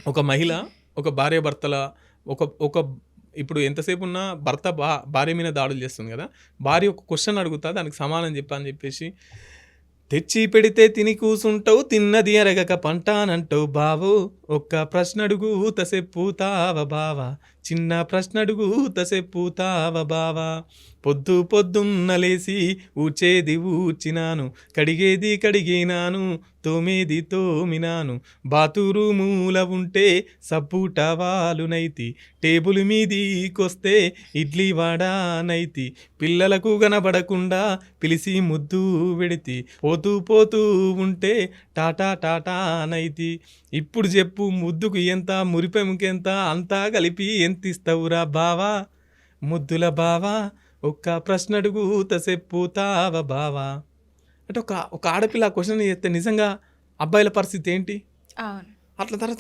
ఒక మహిళ, ఒక భార్యాభర్తల ఒక ఒక ఇప్పుడు ఎంతసేపు ఉన్నా భర్త భార్య మీద దాడులు చేస్తుంది కదా! భార్య ఒక క్వెషన్ అడుగుతా దానికి సమాధానం చెప్పు అని చెప్పేసి, తెచ్చి పెడితే తిని కూసుంటావు తిన్నది అరగక పంటానంటావు బావో, ఒక్క ప్రశ్న అడుగు తసెప్పుతావ బావా, చిన్న ప్రశ్న అడుగు తసెప్పుతావ బావా, పొద్దు పొద్దున్న లేసి ఊడ్చేది ఊడ్చినాను, కడిగేది కడిగినాను, తోమేది తోమినాను, బాతురూముల ఉంటే సబ్బు టవాలునైతి, టేబుల్ మీదికొస్తే ఇడ్లీ వడానైతి, పిల్లలకు కనబడకుండా పిలిసి ముద్దు పెడితి, పోతూ పోతూ ఉంటే టాటా టాటానైతి, ఇప్పుడు చెప్పు ముద్దుకు ఎంత మురిపెముకెంత అంతా కలిపి ఎంత ఇస్తావురా బావా, ముద్దుల బావా, ఒక్క ప్రశ్న అడుగు తసెప్పుతావ బావా. అంటే ఒక ఒక ఆడపిల్ల క్వశ్చన్ చేస్తే నిజంగా అబ్బాయిల పరిస్థితి ఏంటి అవును. అట్లా తర్వాత